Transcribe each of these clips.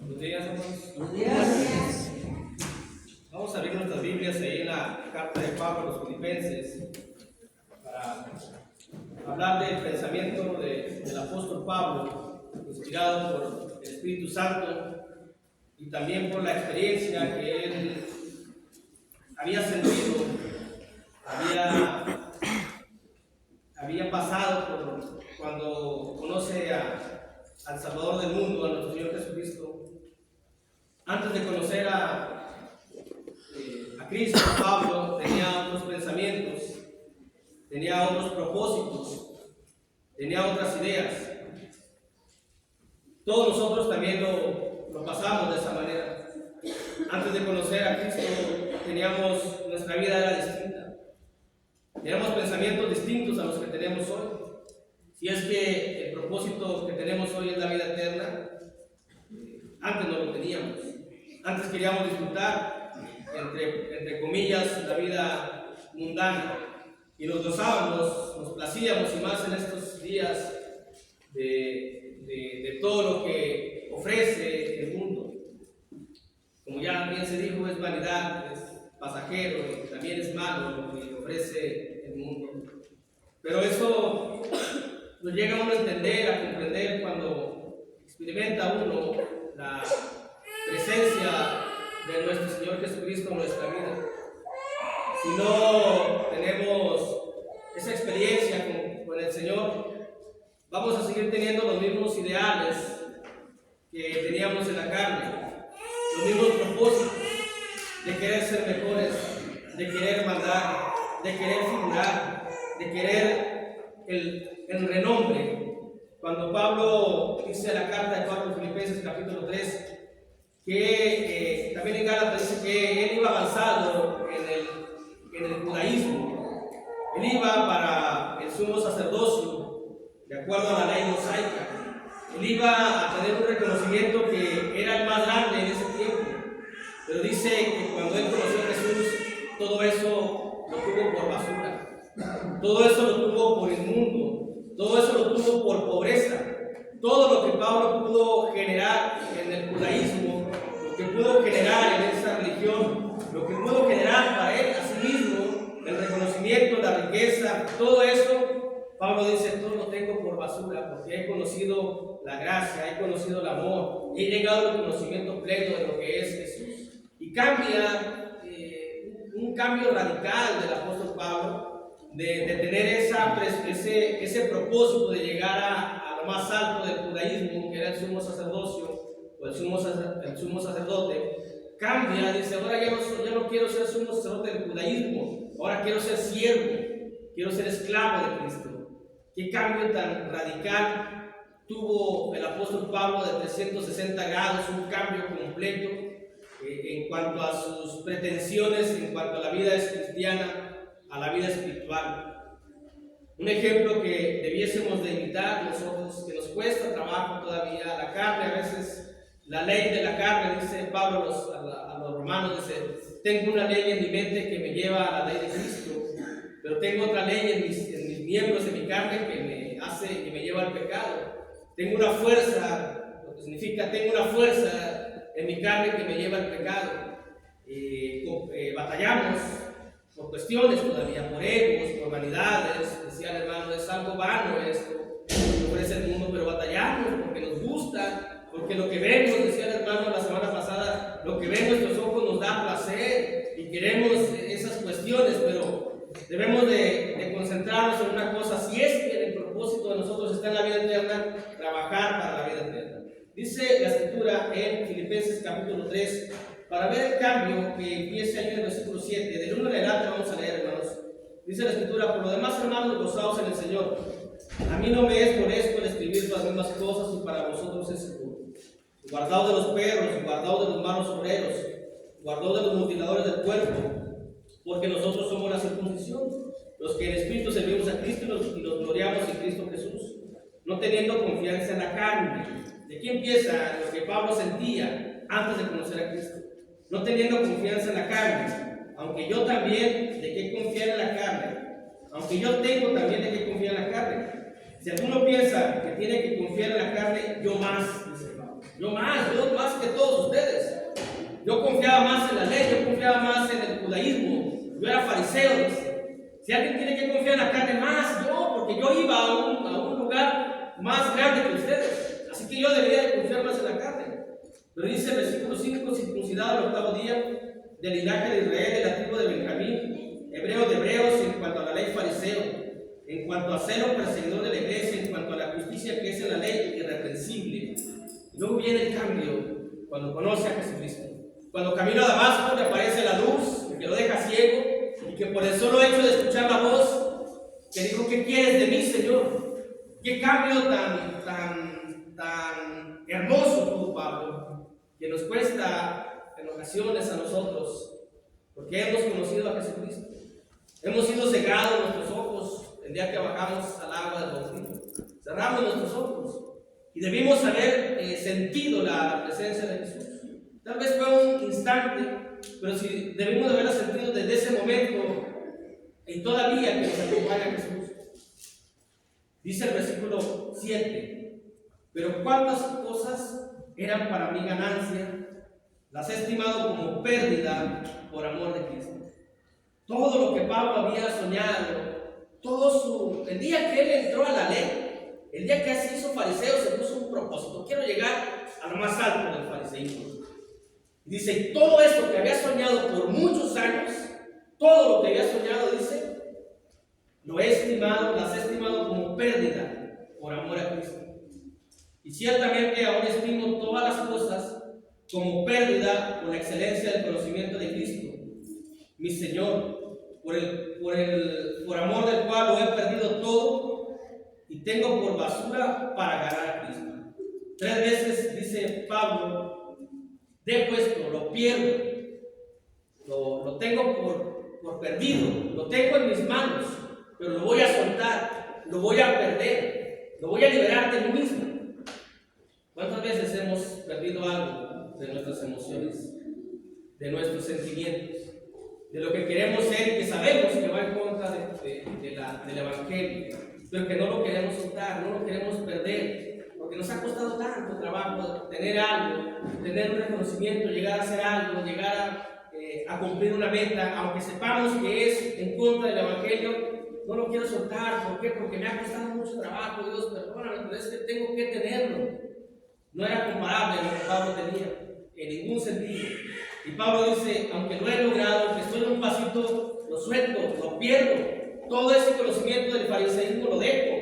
Buenos días, hermanos. Buenos días. Vamos a abrir nuestras Biblias ahí en la carta de Pablo a los Filipenses para hablar del pensamiento del apóstol Pablo, inspirado por el Espíritu Santo y también por la experiencia que él había sentido, había pasado por cuando conoce al Salvador del mundo, a nuestro Señor Jesucristo. Antes de conocer a Cristo, Pablo tenía otros pensamientos, tenía otros propósitos, tenía otras ideas. Todos nosotros también lo pasamos de esa manera. Antes de conocer a Cristo, nuestra vida era distinta. Teníamos pensamientos distintos a los que tenemos hoy. Si es que el propósito que tenemos hoy es la vida eterna, antes no lo teníamos. Antes queríamos disfrutar, entre comillas, la vida mundana. Y nos gozábamos, nos placíamos, y más en estos días de todo lo que ofrece el mundo. Como ya bien se dijo, es vanidad, es pasajero, y también es malo lo que ofrece el mundo. Pero eso nos llega a uno a entender, a comprender cuando experimenta uno la presencia de nuestro Señor Jesucristo en nuestra vida. Si no tenemos esa experiencia con el Señor, vamos a seguir teniendo los mismos ideales que teníamos en la carne, los mismos propósitos de querer ser mejores, de querer mandar, de querer figurar, de querer el renombre. Cuando Pablo dice la carta de Pablo Filipenses capítulo 3, que también en Gálatas dice que él iba avanzado en el judaísmo, él iba para el sumo sacerdocio, de acuerdo a la ley mosaica, él iba a tener un reconocimiento que era el más grande en ese tiempo, pero dice que cuando él conoció a Jesús, todo eso lo tuvo por basura, todo eso lo tuvo por inmundo, todo eso lo tuvo por pobreza. Todo lo que Pablo pudo generar en el judaísmo, lo que pudo generar en esa religión, lo que pudo generar para él a sí mismo, el reconocimiento, la riqueza, todo eso, Pablo dice, todo lo tengo por basura, porque he conocido la gracia, he conocido el amor, he llegado al conocimiento pleno de lo que es Jesús. Y cambia, un cambio radical del apóstol Pablo, de tener ese propósito de llegar a lo más alto del judaísmo, que era el sumo sacerdocio o el sumo sacerdote. Cambia, dice, ahora ya no quiero ser sumo sacerdote del judaísmo, ahora quiero ser siervo, quiero ser esclavo de Cristo. Qué cambio tan radical tuvo el apóstol Pablo de 360 grados, un cambio completo en cuanto a sus pretensiones, en cuanto a la vida cristiana, a la vida espiritual. Un ejemplo que debiésemos de imitar nosotros, que nos cuesta trabajo todavía, la carne, a veces la ley de la carne, dice Pablo a los romanos, dice, tengo una ley en mi mente que me lleva a la ley de Cristo, pero tengo otra ley en mis miembros, en mi carne, que me lleva al pecado. Tengo una fuerza, lo que significa, tengo una fuerza en mi carne que me lleva al pecado. Batallamos por cuestiones todavía, por egos, por vanidades. Decía el hermano, es algo vano esto que ofrece el mundo, pero batallamos porque nos gusta, porque lo que vemos, decía el hermano la semana pasada, lo que ven nuestros ojos nos da placer y queremos esas cuestiones, pero debemos de concentrarnos en una cosa: si es que el propósito de nosotros está en la vida eterna, trabajar para la vida eterna. Dice la escritura en Filipenses capítulo 3, para ver el cambio que empieza ahí en el versículo 7, del 1 en adelante vamos a leer, hermanos. Dice la escritura, por lo demás, hermanos, gozaos en el Señor. A mí no me es molesto el escribir las mismas cosas, y para vosotros es seguro. Guardaos de los perros, guardaos de los malos obreros, guardaos de los mutiladores del cuerpo, porque nosotros somos la circuncisión, los que en espíritu servimos a Cristo y nos gloriamos en Cristo Jesús, no teniendo confianza en la carne. ¿De aquí empieza lo que Pablo sentía antes de conocer a Cristo? No teniendo confianza en la carne, aunque yo también de qué confiar en la carne, aunque yo tengo también de qué confiar en la carne. Si alguno piensa que tiene que confiar en la carne, yo más, dice Pablo. yo más que todos ustedes. Yo confiaba más en la ley, yo confiaba más en el judaísmo, yo era fariseo, dice. Si alguien tiene que confiar en la carne, más yo, porque yo iba a un lugar más grande que ustedes. Así que yo debería de confiar más en la carne. Pero dice el versículo 5, circuncidado al octavo día, del linaje de Israel, de la tribu de Benjamín, hebreo de hebreos, en cuanto a la ley fariseo, en cuanto a celo perseguidor de la iglesia, en cuanto a la justicia que es en la ley, irreprensible. Y luego viene el cambio cuando conoce a Jesucristo. Cuando camino a Damasco le aparece la luz que lo deja ciego, y que por el solo hecho de escuchar la voz que dijo: ¿qué quieres de mí, Señor? Qué cambio tan hermoso tuvo Pablo, que nos cuesta en ocasiones a nosotros, porque hemos conocido a Jesucristo, hemos sido cegados nuestros ojos el día que bajamos al agua del bautismo, cerramos nuestros ojos y debimos haber sentido la presencia de Jesús. Tal vez fue un instante, pero si debimos de haberlo sentido desde ese momento y todavía que nos acompaña Jesús. Dice el versículo 7: pero cuántas cosas eran para mí ganancia, las he estimado como pérdida por amor de Cristo. Todo lo que Pablo había soñado, el día que él entró a la ley, el día que se hizo fariseo, se puso un propósito: quiero llegar a lo más alto del fariseísmo. Dice, todo esto que había soñado por muchos años, todo lo que había soñado, dice, lo he estimado, las he estimado como pérdida por amor a Cristo. Y ciertamente ahora estimo todas las cosas como pérdida por la excelencia del conocimiento de Cristo, mi Señor, por amor del cual lo he perdido todo y tengo por basura para ganar a Cristo. 3 veces dice Pablo: dejo esto, lo pierdo, lo tengo por perdido, lo tengo en mis manos, pero lo voy a soltar, lo voy a perder, lo voy a liberar de mí mismo. ¿Cuántas veces hemos perdido algo de nuestras emociones, de nuestros sentimientos, de lo que queremos ser y que sabemos que va en contra del Evangelio, pero que no lo queremos soltar, no lo queremos perder? Porque nos ha costado tanto trabajo tener algo, tener un reconocimiento, llegar a hacer algo, llegar a cumplir una meta, aunque sepamos que es en contra del Evangelio, no lo quiero soltar. ¿Por qué? Porque me ha costado mucho trabajo. Dios, perdóname, pero es que tengo que tenerlo. No era comparable a lo que Pablo tenía, en ningún sentido. Y Pablo dice: aunque lo he logrado, aunque estoy en un pasito, lo suelto, lo pierdo. Todo ese conocimiento del fariseísmo lo dejo.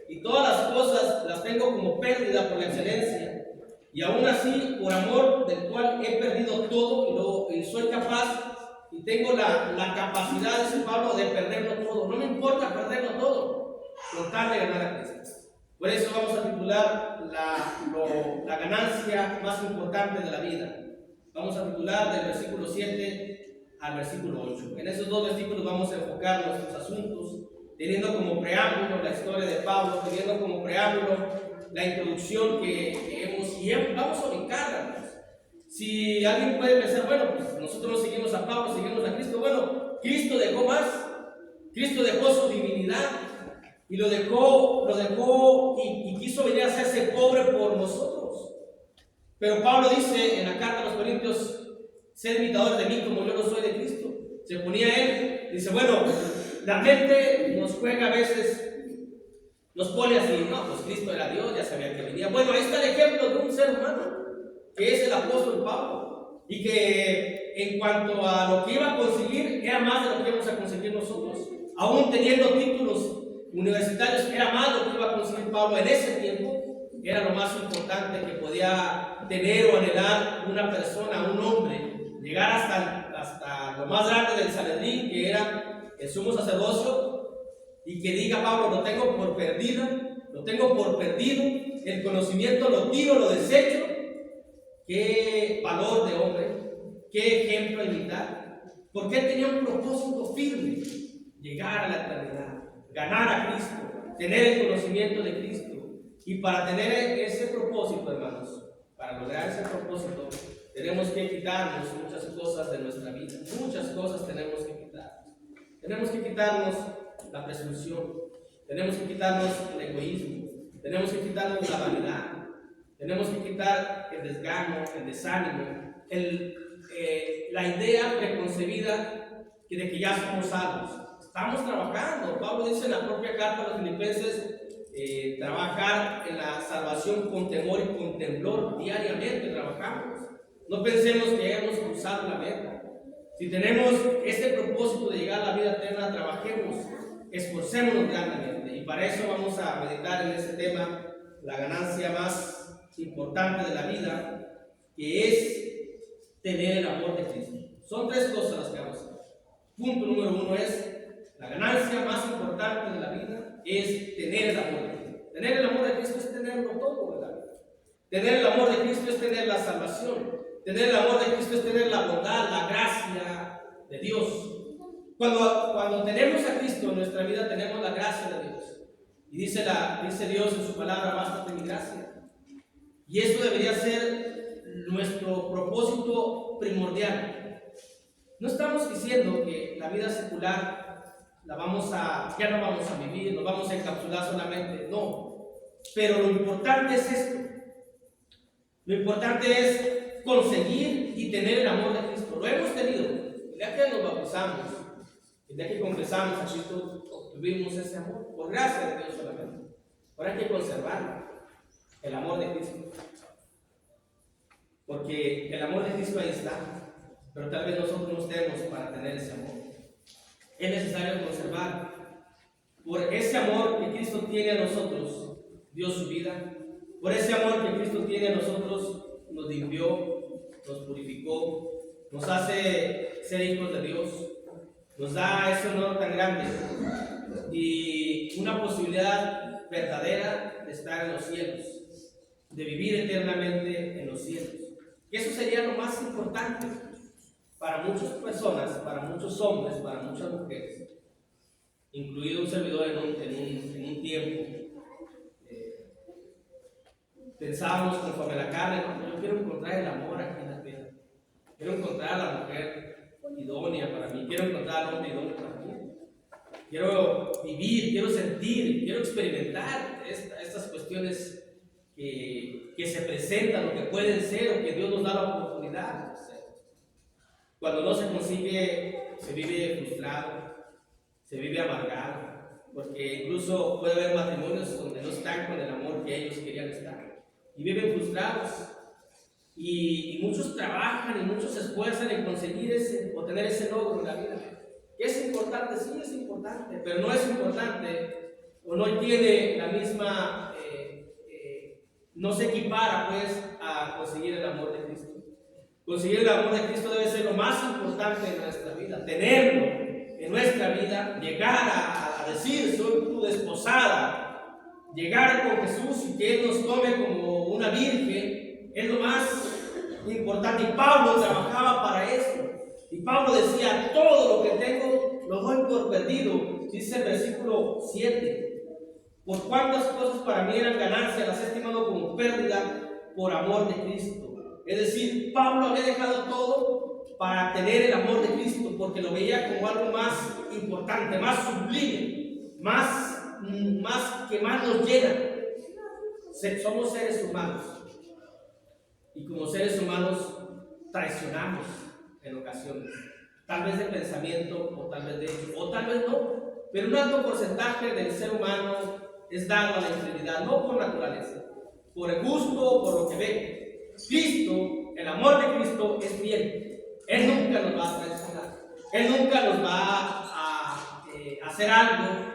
Y todas las cosas las tengo como pérdida por la excelencia. Y aún así, por amor del cual he perdido todo y soy capaz y tengo la capacidad, dice Pablo, de perderlo todo. No me importa perderlo todo, con tal de ganar a Cristo. Por eso vamos a titular la ganancia más importante de la vida. Vamos a titular del versículo 7 al versículo 8. En esos 2 versículos vamos a enfocar nuestros asuntos, teniendo como preámbulo la historia de Pablo, teniendo como preámbulo la introducción que hemos, y vamos a ubicarla. Si alguien puede pensar, bueno, pues nosotros no seguimos a Pablo, seguimos a Cristo. Bueno, Cristo dejó más, Cristo dejó su divinidad y lo dejó y quiso venir a hacerse pobre por nosotros. Pero Pablo dice en la carta a los Corintios: sed imitadores de mí como yo lo soy de Cristo. Se ponía él, dice, bueno, la mente nos juega a veces, nos pone así: no, pues Cristo era Dios, ya sabía que venía. Bueno, ahí está el ejemplo de un ser humano, que es el apóstol Pablo, y que en cuanto a lo que iba a conseguir, era más de lo que íbamos a conseguir nosotros. Aún teniendo títulos universitarios, era más lo que iba a conseguir Pablo en ese tiempo. Era lo más importante que podía tener o anhelar una persona, un hombre, llegar hasta lo más grande del Sanedrín, que era el sumo sacerdocio, y que diga Pablo: lo tengo por perdido, el conocimiento lo tiro, lo desecho. Qué valor de hombre, qué ejemplo a imitar, porque él tenía un propósito firme: llegar a la eternidad, ganar a Cristo, tener el conocimiento de Cristo. Y para tener ese propósito, hermanos, para lograr ese propósito, tenemos que quitarnos muchas cosas de nuestra vida. Muchas cosas tenemos que quitarnos. Tenemos que quitarnos la presunción, tenemos que quitarnos el egoísmo, tenemos que quitarnos la vanidad, Tenemos que quitar el desgano, el desánimo, la idea preconcebida de que ya somos salvos. Estamos trabajando. Pablo dice en la propia carta a los Filipenses, trabajar en la salvación con temor y con temblor. Diariamente trabajamos. No pensemos que hemos cruzado la meta. Si tenemos este propósito de llegar a la vida eterna, trabajemos, esforcémonos grandemente. Y para eso vamos a meditar en este tema, la ganancia más importante de la vida, que es tener el amor de Cristo. Son tres cosas las que vamos a hacer. Punto número uno es, la ganancia más importante de la vida es tener el amor de Cristo. Tener el amor de Cristo es tenerlo todo, ¿verdad? Tener el amor de Cristo es tener la salvación. Tener el amor de Cristo es tener la bondad, la gracia de Dios. Cuando tenemos a Cristo en nuestra vida, tenemos la gracia de Dios. Y dice Dios en su palabra, bástate mi gracia. Y eso debería ser nuestro propósito primordial. No estamos diciendo que la vida secular ya no vamos a vivir, nos vamos a encapsular solamente, no. Pero lo importante es esto. Lo importante es conseguir y tener el amor de Cristo. Lo hemos tenido. El día que nos bautizamos, el día que confesamos a Cristo, obtuvimos ese amor. Por gracia de Dios solamente. Ahora hay que conservarlo. El amor de Cristo. Porque el amor de Cristo ahí está. Pero tal vez nosotros no estemos para tener ese amor. Es necesario conservar. Por ese amor que Cristo tiene a nosotros, dio su vida. Por ese amor que Cristo tiene a nosotros, nos limpió, nos purificó, nos hace ser hijos de Dios, nos da ese honor tan grande y una posibilidad verdadera de estar en los cielos, de vivir eternamente en los cielos. Y eso sería lo más importante para muchas personas, para muchos hombres, para muchas mujeres, incluido un servidor en un tiempo. Pensábamos conforme a la carne, ¿no? Yo quiero encontrar el amor aquí en la tierra. Quiero encontrar a la mujer idónea para mí. Quiero encontrar al hombre idóneo para mí. Quiero vivir, quiero sentir, quiero experimentar estas cuestiones que se presentan o que pueden ser o que Dios nos da la oportunidad de hacer. Cuando no se consigue, se vive frustrado, se vive amargado, porque incluso puede haber matrimonios donde no están con el amor que ellos querían estar. Y viven frustrados. Y muchos trabajan y muchos se esfuerzan en conseguir o tener ese logro en la vida. ¿Es importante? Sí, es importante, pero no es importante o no tiene la misma, no se equipara pues a conseguir el amor de Cristo. Conseguir el amor de Cristo debe ser lo más importante en nuestra vida, tenerlo en nuestra vida, llegar a decir, soy tu desposada. Llegar con Jesús y que Él nos tome como una virgen es lo más importante. Y Pablo trabajaba para eso. Y Pablo decía, todo lo que tengo lo doy por perdido. Dice el versículo 7. Por cuántas cosas para mí eran ganancia, las he estimado como pérdida por amor de Cristo. Es decir, Pablo había dejado todo para tener el amor de Cristo, porque lo veía como algo más importante, más sublime, más que más nos llena. Somos seres humanos y como seres humanos traicionamos en ocasiones, tal vez de pensamiento o tal vez de hecho, o tal vez no, pero un alto porcentaje del ser humano es dado a la infidelidad, no por naturaleza, por el gusto o por lo que ve. Cristo, el amor de Cristo es fiel. Él nunca nos va a traicionar, Él nunca nos va a hacer algo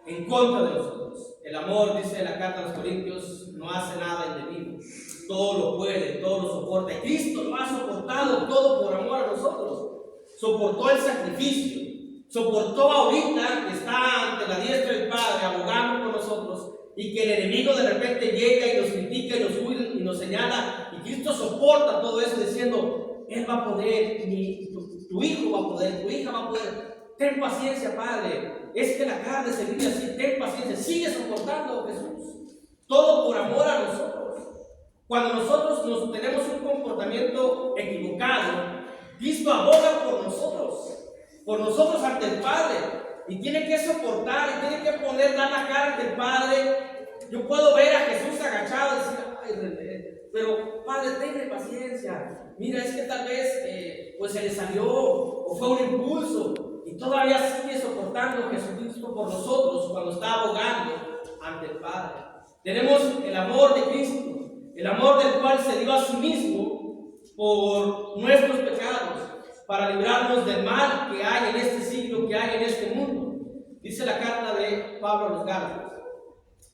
en contra de nosotros. El amor, dice la carta a los Corintios, no hace nada indebido. Todo lo puede, todo lo soporta. Y Cristo lo ha soportado todo por amor a nosotros. Soportó el sacrificio. Soportó ahorita que está ante la diestra del Padre abogando por nosotros y que el enemigo de repente llega y nos critica y nos juzga y nos señala. Y Cristo soporta todo eso diciendo, Él va a poder, tu hijo va a poder, tu hija va a poder. Ten paciencia, Padre. Es que la carne se vive así. Ten paciencia. Sigue soportando, Jesús. Todo por amor a nosotros. Cuando nosotros tenemos un comportamiento equivocado, Cristo aboga por nosotros ante el Padre. Y tiene que soportar, y tiene que dar la cara ante el Padre. Yo puedo ver a Jesús agachado y decir, ay, René, pero Padre, tenle paciencia. Mira, es que tal vez pues se le salió o fue un impulso y todavía sigue soportando Jesucristo por nosotros cuando está abogando ante el Padre. Tenemos el amor de Cristo, el amor del cual se dio a sí mismo por nuestros pecados, para librarnos del mal que hay en este siglo, que hay en este mundo. Dice la carta de Pablo a los Gálatas,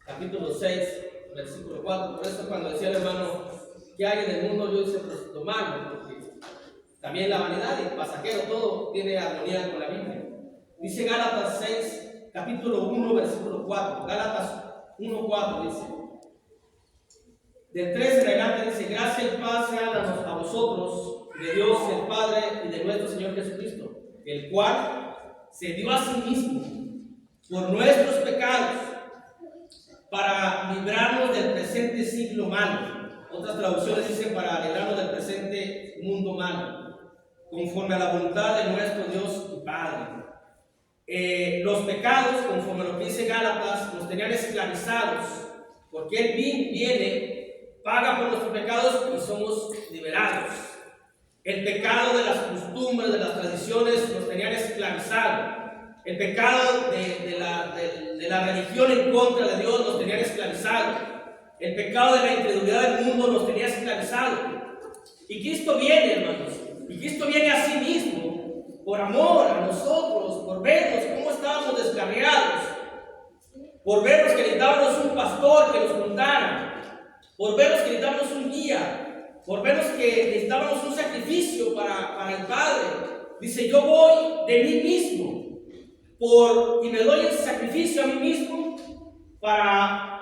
capítulo 6, versículo 4. Por eso cuando decía el hermano que hay en el mundo, yo hice pues, lo malo, porque también la vanidad y el pasajero, todo tiene armonía con la Biblia. Dice Gálatas 6, capítulo 1, versículo 4. Gálatas 1, 4 dice. Del 3 en adelante dice: gracia y paz sean a vosotros, de Dios el Padre y de nuestro Señor Jesucristo, el cual se dio a sí mismo por nuestros pecados para librarnos del presente siglo malo. Otras traducciones dicen para librarnos del presente mundo malo, conforme a la voluntad de nuestro Dios y Padre. Los pecados, conforme a lo que dice Gálatas, nos tenían esclavizados, porque Él viene, paga por nuestros pecados y somos liberados. El pecado de las costumbres, de las tradiciones, nos tenían esclavizados. El pecado de la religión en contra de Dios nos tenía esclavizados. El pecado de la incredulidad del mundo nos tenía esclavizados. Y Cristo viene, hermanos, y Cristo viene a sí mismo, por amor a nosotros, por vernos cómo estábamos descarriados, por vernos que necesitábamos un pastor que nos contara, por vernos que necesitábamos un guía, por vernos que necesitábamos un sacrificio para el Padre. Dice: yo voy de mí mismo y me doy el sacrificio a mí mismo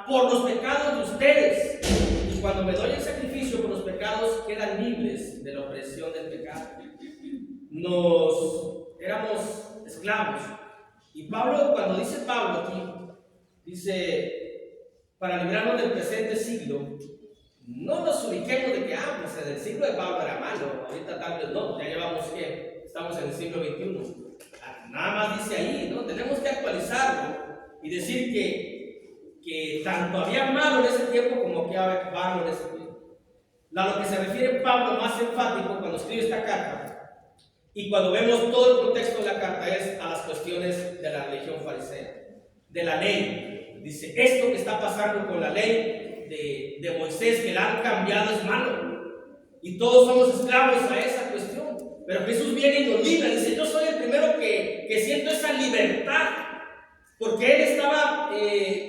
por los pecados de ustedes. Y cuando me doy el sacrificio por los pecados, quedan libres de la opresión del pecado. Éramos esclavos. Y Pablo, cuando dice Pablo aquí, dice, para librarnos del presente siglo, no nos ubiquemos de que, pues el siglo de Pablo era malo, ahorita tal vez no, ya llevamos que estamos en el siglo XXI. Nada más dice ahí, ¿no? Tenemos que actualizarlo y decir que tanto había malo en ese tiempo como que había malo en ese tiempo. A lo que se refiere Pablo más enfático cuando escribe esta carta y cuando vemos todo el contexto de la carta es a las cuestiones de la religión farisea, de la ley. Dice, esto que está pasando con la ley de Moisés, que la han cambiado, es malo. Y todos somos esclavos a esa cuestión. Pero Jesús viene y nos libra. Dice, yo soy el primero que siento esa libertad. Porque él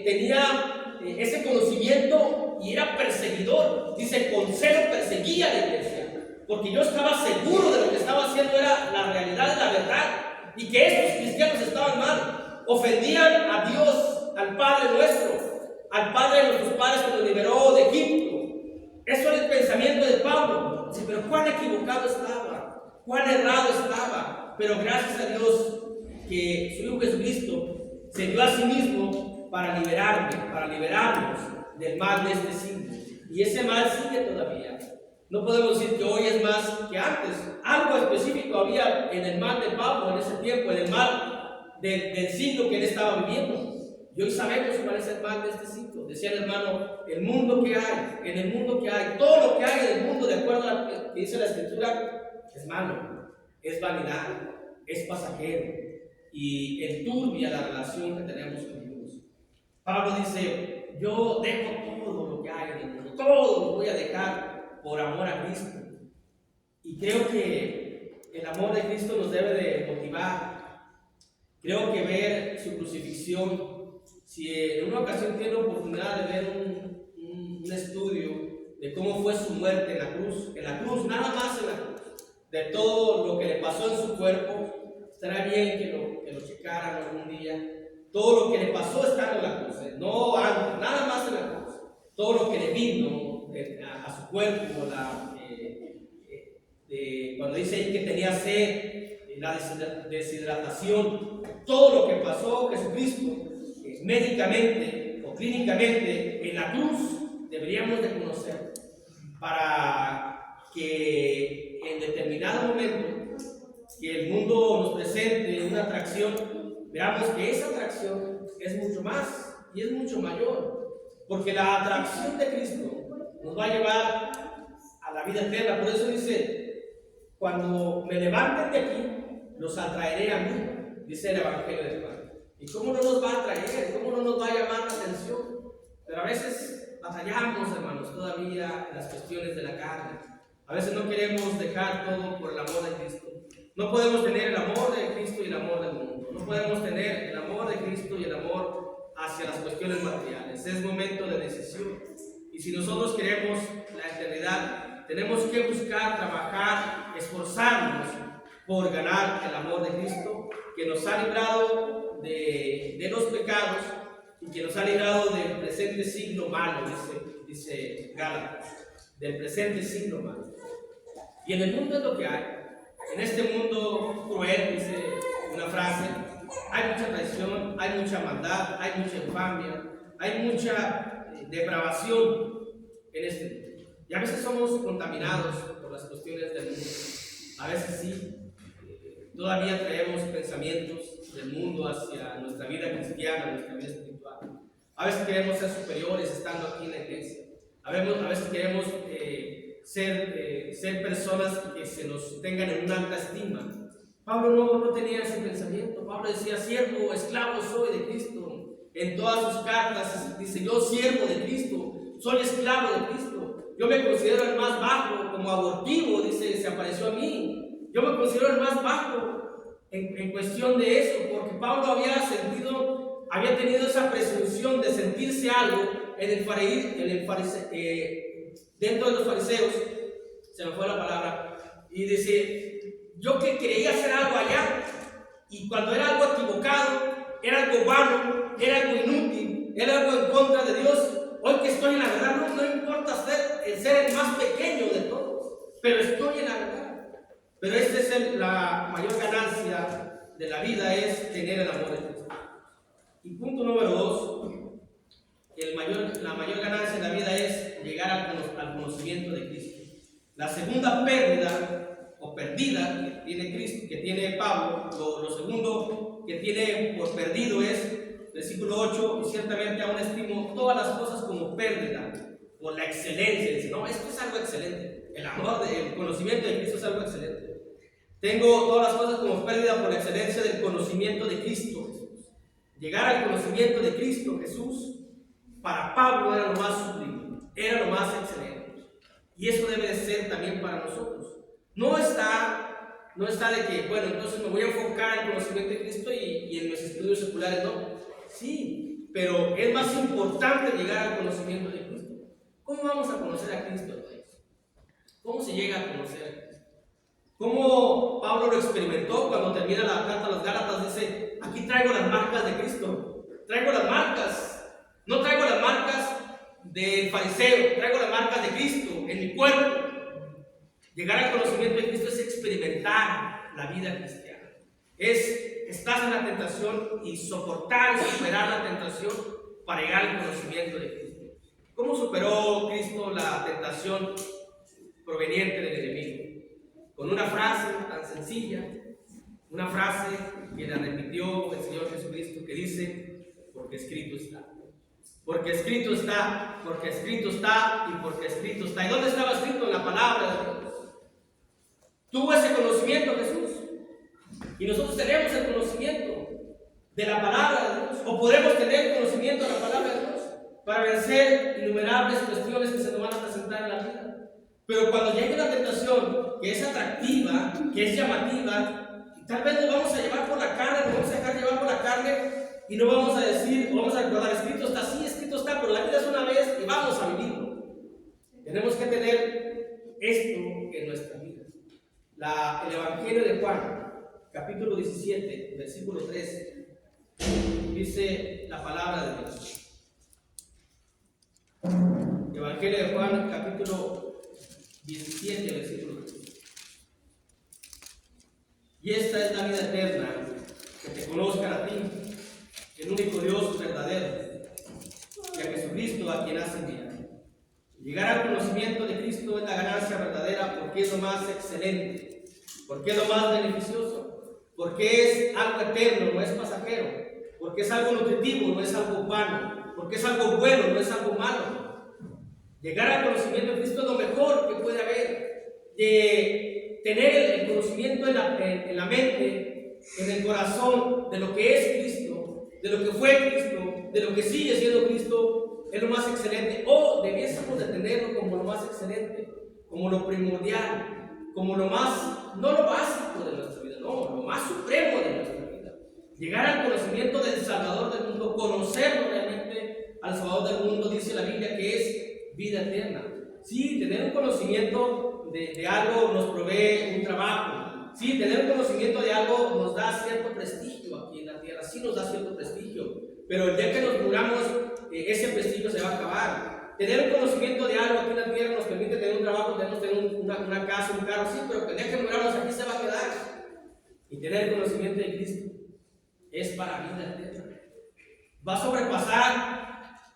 tenía ese conocimiento y era perseguidor. Dice, con celo perseguía a la iglesia. Porque yo estaba seguro de lo que estaba haciendo era la realidad, la verdad. Y que estos cristianos estaban mal. Ofendían a Dios, al Padre nuestro, al Padre de nuestros padres que nos liberó de Egipto. Eso era el pensamiento de Pablo. Dice, pero cuán equivocado estaba, cuán errado estaba. Pero gracias a Dios que su Hijo Jesucristo se dio a sí mismo para liberarnos del mal de este siglo. Y ese mal sigue todavía. No podemos decir que hoy es más que antes. Algo específico había en el mal de Pablo en ese tiempo, en el mal del siglo que él estaba viviendo. Y hoy sabemos cuál es el mal de este siglo. Decía el hermano, el mundo que hay, en el mundo que hay, todo lo que hay en el mundo, de acuerdo a lo que dice la Escritura, es malo, es vanidad, es pasajero y enturbia la relación que tenemos con Dios. Pablo dice, yo dejo todo lo que hay en el mundo, todo lo voy a dejar por amor a Cristo. Y creo que el amor de Cristo nos debe de motivar. Creo que ver su crucifixión, si en una ocasión tiene la oportunidad de ver un estudio de cómo fue su muerte en la cruz, nada más en la cruz, de todo lo que le pasó en su cuerpo, estará bien que lo checaran algún día. Todo lo que le pasó estando en la cruz, no antes, nada más en la cruz. Todo lo que le vino a su cuerpo, cuando dice ahí que tenía sed, la deshidratación, todo lo que pasó Jesucristo médicamente o clínicamente en la cruz, deberíamos de conocer para que en determinado momento que el mundo nos presente una atracción, veamos que esa atracción es mucho más y es mucho mayor, porque la atracción de Cristo nos va a llevar a la vida eterna. Por eso dice, cuando me levanten de aquí, los atraeré a mí, dice el Evangelio de Juan. ¿Y cómo no nos va a atraer? ¿Cómo no nos va a llamar la atención? Pero a veces batallamos, hermanos, todavía en las cuestiones de la carne. A veces no queremos dejar todo por el amor de Cristo. No podemos tener el amor de Cristo y el amor del mundo. No podemos tener el amor de Cristo y el amor hacia las cuestiones materiales. Es momento de decisión. Y si nosotros queremos la eternidad, tenemos que buscar, trabajar, esforzarnos por ganar el amor de Cristo, que nos ha librado de los pecados y que nos ha librado del presente siglo malo, dice Gálatas, del presente siglo malo. Y en el mundo es lo que hay. En este mundo cruel, dice una frase, hay mucha traición, hay mucha maldad, hay mucha infamia, hay mucha depravación en este mundo. Y a veces somos contaminados por las cuestiones del mundo. A veces sí, todavía traemos pensamientos del mundo hacia nuestra vida cristiana, nuestra vida espiritual. A veces queremos ser superiores estando aquí en la iglesia. A veces queremos ser personas que se nos tengan en una alta estima. Pablo no tenía ese pensamiento. Pablo decía, siervo o esclavo soy de Cristo. En todas sus cartas dice, yo siervo de Cristo, soy esclavo de Cristo. Yo me considero el más bajo, como abortivo, dice, se apareció a mí. Yo me considero el más bajo en cuestión de eso, porque Pablo había tenido esa presunción de sentirse algo dentro de los fariseos, se me fue la palabra, y dice, yo que creía hacer algo allá, y cuando era algo equivocado, era algo vano, era algo inútil, era algo en contra de Dios, hoy que estoy en la verdad, no importa ser el más pequeño de todos, pero estoy en la verdad. Pero esta es la mayor ganancia de la vida, es tener el amor de Cristo. Y punto número 2, la mayor ganancia de la vida es llegar al conocimiento de Cristo. La segunda pérdida o perdida que tiene Cristo, que tiene Pablo, lo segundo que tiene por perdido es, versículo 8, y ciertamente aún estimo todas las cosas como pérdida por la excelencia. Dice, no, esto es algo excelente. El conocimiento de Cristo es algo excelente. Tengo todas las cosas como pérdida por la excelencia del conocimiento de Cristo Jesús. Llegar al conocimiento de Cristo Jesús, para Pablo era lo más sublime, era lo más excelente. Y eso debe de ser también para nosotros. No está de que, bueno, entonces me voy a enfocar en el conocimiento de Cristo y en mis estudios seculares, no. Sí, pero es más importante llegar al conocimiento de Cristo. ¿Cómo vamos a conocer a Cristo, entonces? ¿Cómo se llega a conocer a Cristo? ¿Cómo Pablo lo experimentó cuando termina la carta a los Gálatas? Dice, aquí traigo las marcas de Cristo. Traigo las marcas. No traigo las marcas del fariseo, traigo las marcas de Cristo en mi cuerpo. Llegar al conocimiento de Cristo es experimentar la vida cristiana. Es estar en la tentación y soportar y superar la tentación para llegar al conocimiento de Cristo. ¿Cómo superó Cristo la tentación proveniente del enemigo? Con una frase tan sencilla, una frase que la repitió el Señor Jesucristo, que dice, porque escrito está. Porque escrito está, porque escrito está y porque escrito está. ¿Y dónde estaba escrito? En la palabra de Dios. Tuvo ese conocimiento Jesús. Y nosotros tenemos el conocimiento de la palabra de Dios. O podemos tener conocimiento de la palabra de Dios para vencer innumerables cuestiones que se nos van a presentar en la vida. Pero cuando llegue la tentación, que es atractiva, que es llamativa, tal vez nos vamos a llevar por la carne, nos vamos a dejar llevar por la carne y no vamos a decir, vamos a recordar, escrito está, sí, escrito está, pero la vida es una vez y vamos a vivirlo. Tenemos que tener esto en nuestra vida. El Evangelio de Juan, capítulo 17, versículo 13, dice la palabra de Dios. Evangelio de Juan, capítulo 17, versículo 3. Y esta es la vida eterna, que te conozcan a ti, el único Dios verdadero, y a Jesucristo a quien has enviado. Llegar al conocimiento de Cristo es la ganancia verdadera, porque es lo más excelente, porque es lo más beneficioso, porque es algo eterno, no es pasajero, porque es algo nutritivo, no es algo vano, porque es algo bueno, no es algo malo. Llegar al conocimiento de Cristo es lo mejor que puede haber. de tener el conocimiento en la mente, en el corazón de lo que es Cristo, de lo que fue Cristo, de lo que sigue siendo Cristo, es lo más excelente. O debiésemos de tenerlo como lo más excelente, como lo primordial, como lo más, no lo básico de nuestra vida, no, lo más supremo de nuestra vida. Llegar al conocimiento del Salvador del mundo, conocerlo realmente al Salvador del mundo, dice la Biblia que es vida eterna. Sí, tener un conocimiento de algo nos provee un trabajo. Sí, tener un conocimiento de algo nos da cierto prestigio aquí en la tierra, sí nos da cierto prestigio, pero el día que nos muramos, ese prestigio se va a acabar. Tener un conocimiento de algo aquí en la tierra nos permite tener un trabajo, tenemos tener una casa, un carro, sí, pero el día que muramos aquí se va a quedar. Y tener el conocimiento de Cristo es para vida eterna. Va a sobrepasar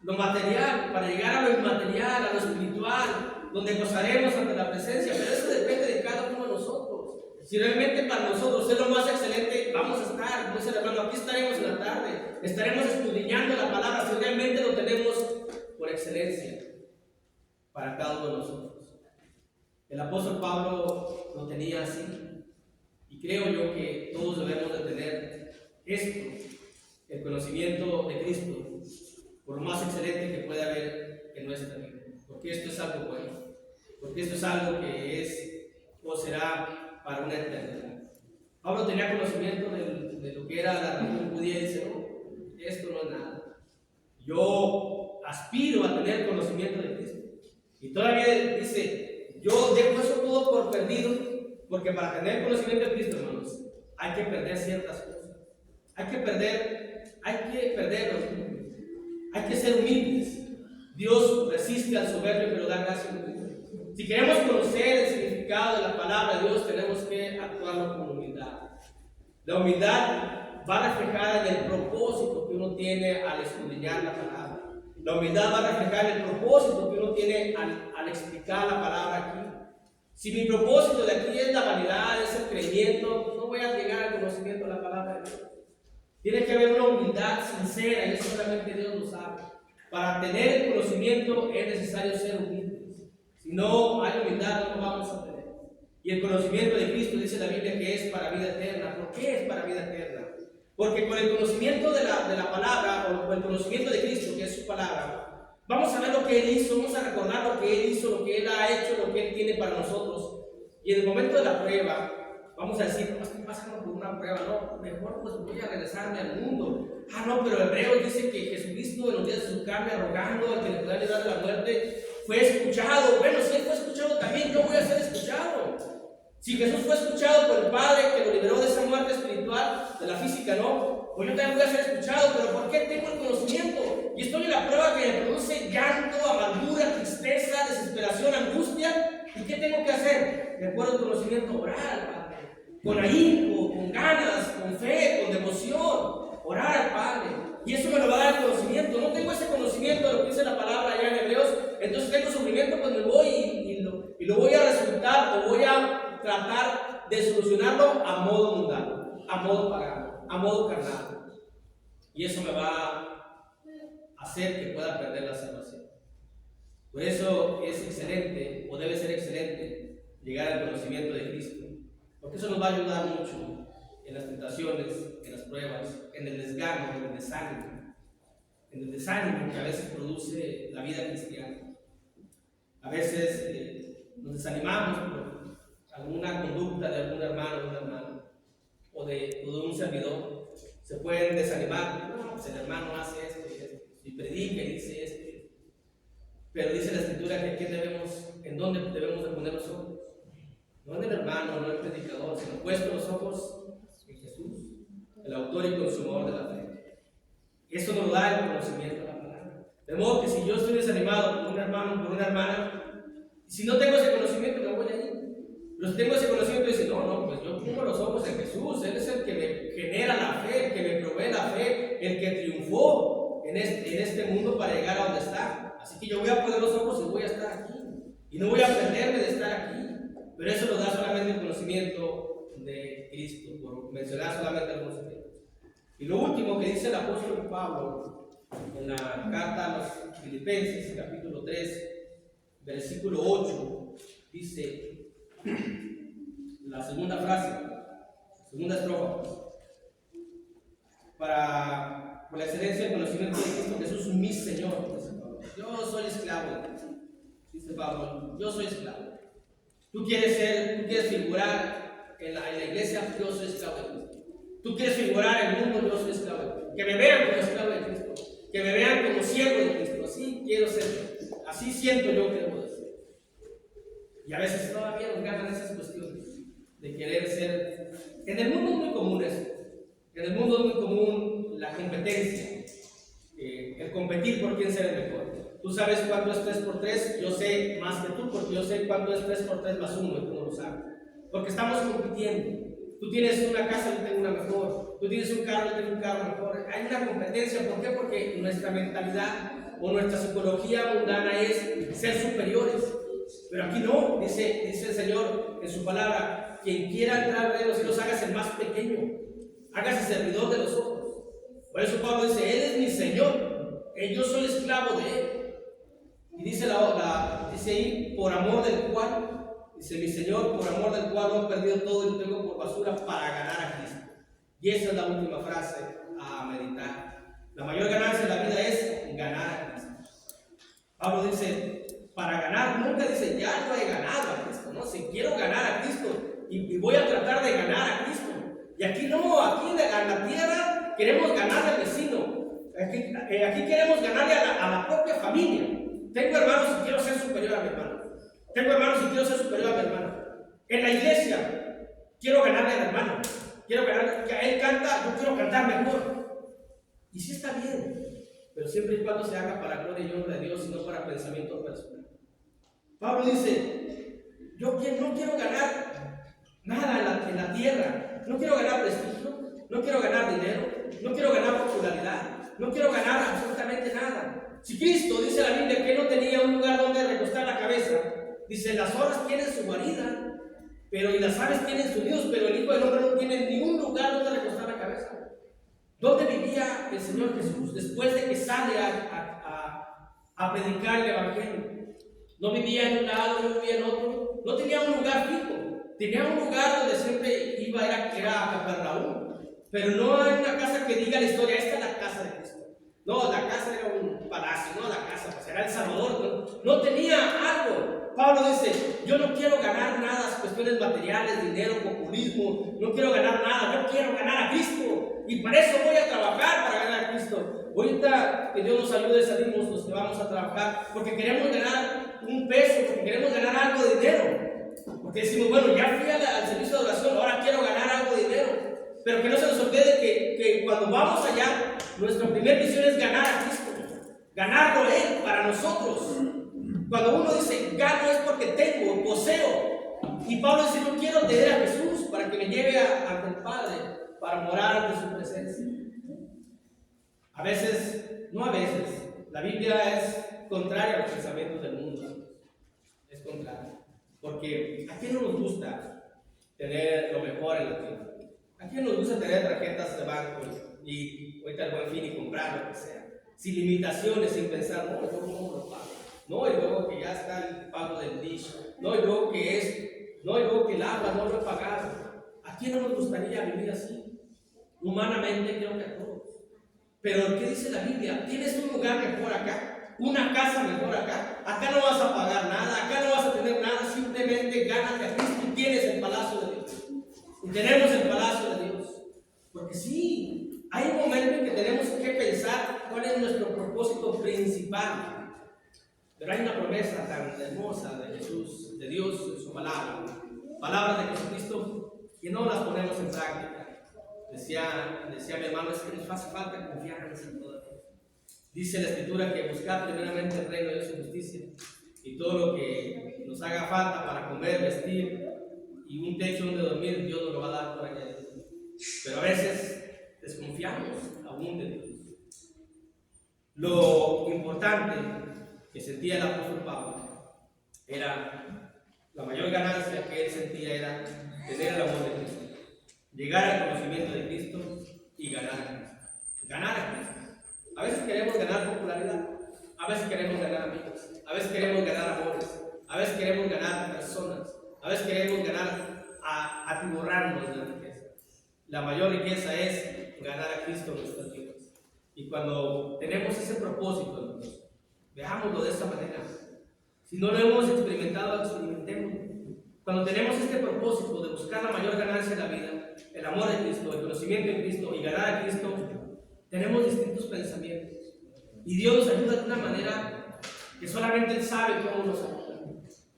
lo material para llegar a lo inmaterial, a lo espiritual, donde gozaremos ante la presencia, pero eso depende de cada uno de nosotros. Si realmente para nosotros es lo más excelente, vamos a estar, como dice el hermano, aquí estaremos en la tarde, estaremos escudriñando la palabra, si realmente lo tenemos por excelencia para cada uno de nosotros. El apóstol Pablo lo tenía así, y creo yo que todos debemos de tener esto, el conocimiento de Cristo, por lo más excelente que puede haber en nuestra vida, porque esto es algo bueno, porque esto es algo que es o será para una eternidad. Pablo tenía conocimiento de lo que era la religión judía y dice, no, esto no es nada. Yo aspiro a tener conocimiento de Cristo. Y todavía dice, yo dejo eso todo por perdido, porque para tener conocimiento de Cristo, hermanos, hay que perder ciertas cosas. Hay que perderlos. Hay que ser humildes. Dios resiste al soberbio, pero da gracia al humilde. Si queremos conocer el significado de la palabra de Dios, tenemos que actuarlo con humildad. La humildad va reflejada en el propósito que uno tiene al escudriñar la palabra. La humildad va reflejada en el propósito que uno tiene al explicar la palabra aquí. Si mi propósito de aquí es la vanidad, es el creimiento, pues no voy a llegar al conocimiento de la palabra de Dios. Tiene que haber una humildad sincera, y eso solamente Dios lo sabe. Para tener el conocimiento es necesario ser humildes. Si no hay humildad, no lo vamos a tener. Y el conocimiento de Cristo dice la Biblia que es para vida eterna. ¿Por qué es para vida eterna? Porque con el conocimiento de la palabra, o el conocimiento de Cristo, que es su palabra, vamos a ver lo que Él hizo, vamos a recordar lo que Él hizo, lo que Él ha hecho, lo que Él tiene para nosotros. Y en el momento de la prueba, vamos a decir, no, estoy pasando por una prueba, no, mejor pues voy a regresarme al mundo. No, pero Hebreos dice que Jesucristo en los días de su carne, arrogando al que le podía librar de la muerte, fue escuchado. Bueno, si Él fue escuchado, también yo voy a ser escuchado. Si Jesús fue escuchado por el Padre que lo liberó de esa muerte espiritual, de la física, no, pues yo también voy a ser escuchado. Pero ¿por qué tengo el conocimiento? Y estoy en la prueba que me produce llanto, amargura, tristeza, desesperación, angustia. ¿Y qué tengo que hacer? De acuerdo al conocimiento, orar al Padre, con ahínco, con ganas, con fe, con devoción, orar al Padre. Y eso me lo va a dar el conocimiento. No tengo ese conocimiento de lo que dice la palabra allá en Hebreos, entonces tengo sufrimiento, pues me voy y lo voy a resultar, o voy a tratar de solucionarlo a modo mundano, a modo pagano, a modo carnal. Y eso me va a hacer que pueda perder la salvación. Por eso es excelente, o debe ser excelente, llegar al conocimiento de Cristo, porque eso nos va a ayudar mucho en las tentaciones, en las pruebas, en el desgano, en el desánimo que a veces produce la vida cristiana. A veces nos desanimamos por alguna conducta de algún hermano o una hermana, o de un servidor. Se pueden desanimar, no, pues el hermano hace esto y esto, y predica y dice esto. Pero dice la Escritura que en dónde debemos de poner los ojos. No en el hermano, no en el predicador, sino puesto los ojos en Jesús, el autor y consumador de la fe. Eso nos da el conocimiento de la palabra. De modo que si yo estoy desanimado por un hermano, por una hermana, si no tengo ese conocimiento, me voy a ir. Pero si tengo ese conocimiento, dice, no, pues yo pongo los ojos en Jesús. Él es el que me genera la fe, el que me provee la fe, el que triunfó en este mundo para llegar a donde está. Así que yo voy a poner los ojos y voy a estar aquí. Y no voy a perderme de estar aquí. Pero eso nos da solamente el conocimiento de Cristo, por mencionar solamente algunos ejemplos. Y lo último que dice el apóstol Pablo en la carta a los Filipenses, capítulo 3, versículo 8, dice: la segunda frase, segunda estrofa, por la excelencia del conocimiento de Cristo Jesús, mi Señor, dice Pablo. Yo soy esclavo de Cristo, dice Pablo, yo soy esclavo. Tú quieres figurar en la iglesia, yo soy esclavo de Cristo. Tú quieres figurar en el mundo, yo soy esclavo de Cristo. Que me vean como esclavo de Cristo, que me vean como siervo de Cristo. Así quiero ser, así siento yo que debo de ser. Y a veces todavía nos ganan esas cuestiones de querer ser. En el mundo es muy común eso. En el mundo es muy común la competencia, el competir por quién ser el mejor. Tú sabes cuánto es 3 por 3, yo sé más que tú, porque yo sé cuánto es 3 por 3 más 1, y tú no lo sabes. Porque estamos compitiendo. Tú tienes una casa, yo tengo una mejor. Tú tienes un carro, yo tengo un carro mejor. Hay una competencia. ¿Por qué? Porque nuestra mentalidad o nuestra psicología mundana es ser superiores. Pero aquí no, dice el Señor en su palabra: quien quiera entrar al reino de los cielos, hágase el más pequeño, hágase servidor de los otros. Por eso Pablo dice: Él es mi Señor, yo soy esclavo de Él. Y dice dice ahí, por amor del cual, dice mi Señor, por amor del cual no he perdido todo y lo tengo por basura para ganar a Cristo. Y esa es la última frase a meditar. La mayor ganancia de la vida es ganar a Cristo. Pablo dice, para ganar, nunca dice, ya lo he ganado a Cristo, ¿no? Si quiero ganar a Cristo y voy a tratar de ganar a Cristo. Y aquí no, aquí en la tierra queremos ganarle al vecino. Aquí queremos ganarle a la propia familia. Tengo hermanos y quiero ser superior a mi hermano. Tengo hermanos y quiero ser superior a mi hermano. En la iglesia quiero ganarle al hermano. Quiero ganarle, que a él canta, yo quiero cantar mejor. Y sí está bien, pero siempre y cuando se haga para gloria y honra de Dios y no para pensamiento personal. Pablo dice, yo no quiero ganar nada en la tierra. No quiero ganar prestigio, no quiero ganar dinero, no quiero ganar popularidad, no quiero ganar absolutamente nada. Si Cristo, dice la Biblia, que no tenía un lugar donde recostar la cabeza, dice, las zorras tienen su guarida, y las aves tienen su nidos, pero el Hijo del Hombre no tiene ningún lugar donde recostar la cabeza. ¿Dónde vivía el Señor Jesús después de que sale a predicar el Evangelio? No vivía en un lado, no vivía en otro, no tenía un lugar fijo, tenía un lugar donde siempre iba, era a Capernaum, pero no hay una casa que diga la historia, esta es la casa de Cristo. No, la casa era un palacio, no la casa, pues era El Salvador, no tenía algo. Pablo dice, yo no quiero ganar nada, cuestiones materiales, dinero, populismo, no quiero ganar nada, yo quiero ganar a Cristo. Y para eso voy a trabajar, para ganar a Cristo. Ahorita que Dios nos ayude, salimos los que vamos a trabajar, porque queremos ganar un peso, porque queremos ganar algo de dinero. Porque decimos, bueno, ya fui al servicio de oración, ahora quiero ganar algo de dinero. Pero que no se nos olvide que cuando vamos allá, nuestra primera misión es ganar a Cristo, ganarlo a Él para nosotros. Cuando uno dice gano es porque tengo, poseo. Y Pablo dice, yo quiero tener a Jesús para que me lleve ante el Padre, para morar ante su presencia. A veces, la Biblia es contraria a los pensamientos del mundo. Es contraria. Porque ¿a quién no nos gusta tener lo mejor en la tierra? ¿A quién nos gusta tener tarjetas de banco y ahorita el Buen Fin y comprar lo que sea? Sin limitaciones, sin pensar, no, yo no lo pago. No, y luego que ya está el pago del dish. No, y luego que el agua no lo he pagado. ¿A quién no nos gustaría vivir así? Humanamente creo que a todos. Pero ¿qué dice la Biblia? ¿Tienes un lugar mejor acá? ¿Una casa mejor acá? Acá no vas a pagar nada, acá no vas a tener nada, simplemente gánate a Cristo y tienes el palacio de Dios. Y tenemos el palacio de Dios. Porque sí, hay un momento en que tenemos que pensar cuál es nuestro propósito principal. Pero hay una promesa tan hermosa de Jesús, de Dios en su palabra. Palabras de Jesucristo que no las ponemos en práctica. Decía mi hermano, es que nos hace falta confiar en ese poder. Dice la Escritura que buscar primeramente el reino de Dios y justicia. Y todo lo que nos haga falta para comer, vestir y un techo donde dormir, Dios nos lo va a dar por allá. Pero a veces desconfiamos aún de Dios. Lo importante que sentía el apóstol Pablo era, la mayor ganancia que él sentía era tener el amor de Cristo, llegar al conocimiento de Cristo y ganar a Cristo. Ganar a Cristo. A veces queremos ganar popularidad, a veces queremos ganar amigos, a veces queremos ganar amores, a veces queremos ganar personas, a veces queremos atiborrarnos de riqueza. La mayor riqueza es ganar a Cristo en nuestras vidas. Y cuando tenemos ese propósito, hermanos, veámoslo de esta manera. Si no lo hemos experimentado, experimentémoslo. Cuando tenemos este propósito de buscar la mayor ganancia en la vida, el amor de Cristo, el conocimiento de Cristo y ganar a Cristo, tenemos distintos pensamientos. Y Dios nos ayuda de una manera que solamente Él sabe cómo nos ayuda.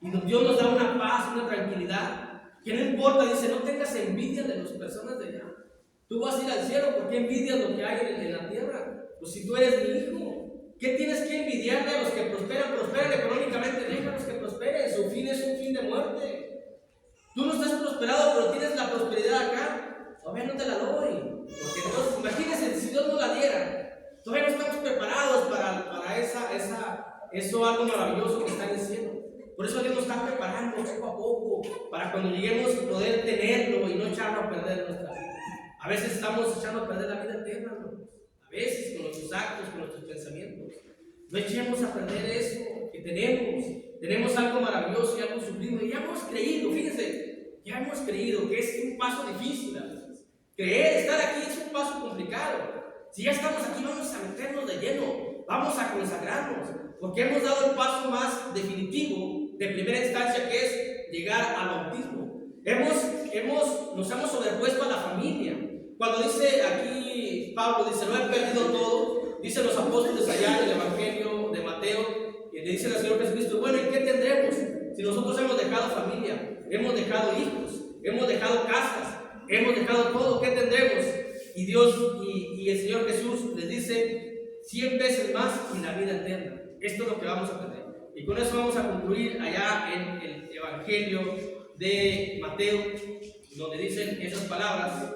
Y Dios nos da una paz, una tranquilidad, que no importa, dice, no tengas envidia de las personas de allá. Tú vas a ir al cielo, ¿por qué envidias lo que hay en la tierra? Pues si tú eres mi hijo, ¿qué tienes que envidiarle a los que prosperan? Prosperan económicamente, deja a los que prosperen, su fin es un fin de muerte. Tú no estás prosperado, pero tienes la prosperidad acá, todavía no te la doy. Porque entonces, imagínense, si Dios no la diera, todavía no estamos preparados para eso algo maravilloso que está en el cielo. Por eso Dios nos está preparando poco a poco, para cuando lleguemos a poder tenerlo y no echarlo a perder nuestra vida. A veces estamos echando a perder la vida eterna, hermanos. A veces con nuestros actos, con nuestros pensamientos. No echemos a perder eso que tenemos. Tenemos algo maravilloso y algo sublime. Y ya hemos creído, fíjense, ya hemos creído que es un paso difícil a veces. Creer, estar aquí es un paso complicado. Si ya estamos aquí, vamos a meternos de lleno, vamos a consagrarnos, porque hemos dado el paso más definitivo de primera instancia, que es llegar al bautismo. Nos hemos sobrepuesto a la familia. Cuando dice aquí Pablo, dice, lo he perdido todo, dicen los apóstoles allá en el Evangelio de Mateo, y le dicen al Señor Jesucristo, bueno, ¿y qué tendremos? Si nosotros hemos dejado familia, hemos dejado hijos, hemos dejado casas, hemos dejado todo, ¿qué tendremos? Y Dios y el Señor Jesús les dice 100 veces más y la vida eterna. Esto es lo que vamos a tener. Y con eso vamos a concluir allá en el Evangelio de Mateo, donde dicen esas palabras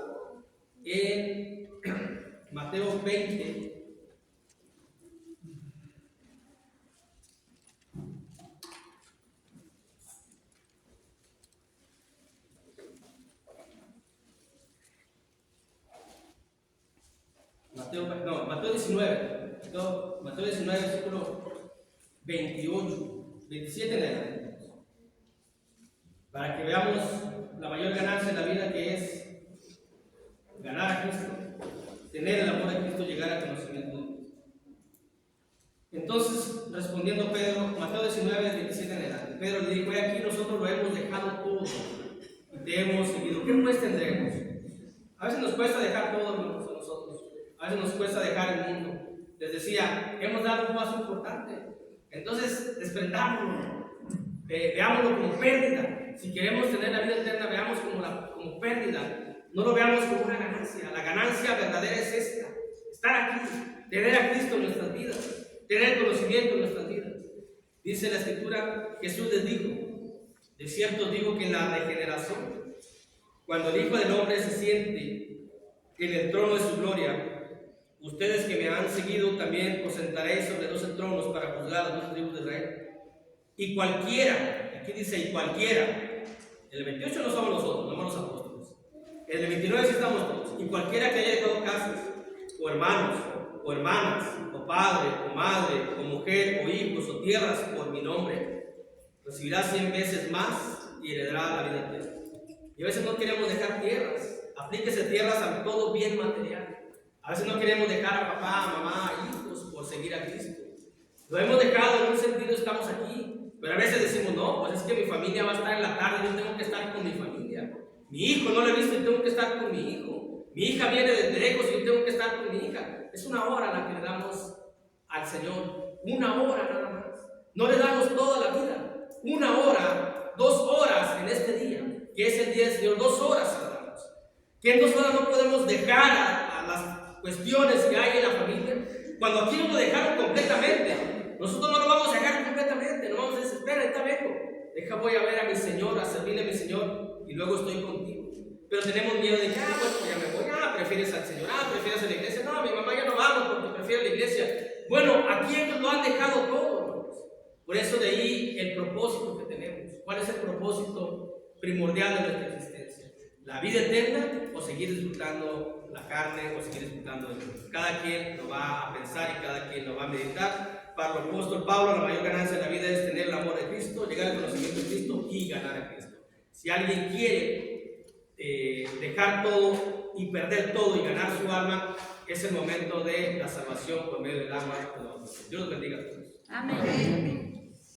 en Mateo 20. Mateo 19, versículo 28, 27 en adelante. Para que veamos la mayor ganancia en la vida, que es ganar a Cristo, tener el amor de Cristo, llegar al conocimiento de Cristo. Entonces, respondiendo Pedro, Mateo 19, 27 en adelante, Pedro le dijo, aquí nosotros lo hemos dejado todo y te hemos seguido. ¿Qué pues tendremos? A veces nos cuesta dejar todo, hermanos, a nosotros. A veces nos cuesta dejar el mundo. Les decía, hemos dado un paso importante. Entonces, desprendámonos. Veámoslo como pérdida. Si queremos tener la vida eterna, veamos como pérdida. No lo veamos como una ganancia. La ganancia verdadera es esta: estar aquí, tener a Cristo en nuestras vidas, tener conocimiento en nuestras vidas. Dice la Escritura, Jesús les dijo, de cierto os digo que en la regeneración, cuando el Hijo del Hombre se siente en el trono de su gloria, ustedes que me han seguido también os sentaréis sobre 12 tronos para juzgar a los 12 tribus de Israel. Y cualquiera, aquí dice y cualquiera, en el 28 no somos nosotros, no somos los apóstoles. En el 29 sí estamos todos. Y cualquiera que haya dejado casas, o hermanos, o hermanas, o padre, o madre, o mujer, o hijos, o tierras, por mi nombre, recibirá 100 veces más y heredará la vida eterna. Y a veces no queremos dejar tierras. Aplíquese tierras a todo bien material. A veces no queremos dejar a papá, mamá, hijos por seguir a Cristo. Lo hemos dejado, en un sentido estamos aquí, pero a veces decimos, no, pues es que mi familia va a estar en la tarde, yo tengo que estar con mi familia. Mi hijo no lo he visto y tengo que estar con mi hijo. Mi hija viene desde lejos y yo tengo que estar con mi hija. Es una hora la que le damos al Señor, una hora nada más. No le damos toda la vida, una hora, 2 horas en este día, que es el día del Señor, 2 horas le damos. Que en 2 horas no podemos dejar a las cuestiones que hay en la familia, cuando aquí nos lo dejaron completamente. Nosotros no lo vamos a dejar completamente, no vamos a decir, espera, ahorita vengo, voy a ver a mi Señor, a servirle a mi Señor y luego estoy contigo. Pero tenemos miedo de que, bueno, ya me voy, prefieres al Señor, prefieres a la iglesia, no, mi mamá ya no vamos porque prefiere la iglesia. Bueno, aquí ellos lo han dejado todo, hermanos. Por eso de ahí el propósito que tenemos. ¿Cuál es el propósito primordial de nuestra existencia? ¿La vida eterna o seguir disfrutando la carne o seguir disfrutando el mundo? Cada quien lo va a pensar y cada quien lo va a meditar. Para el apóstol Pablo, la mayor ganancia de la vida es tener el amor de Cristo, llegar al conocimiento de Cristo y ganar a Cristo. Si alguien quiere dejar todo y perder todo y ganar su alma, es el momento de la salvación por medio del agua. Dios los bendiga a todos. Amén.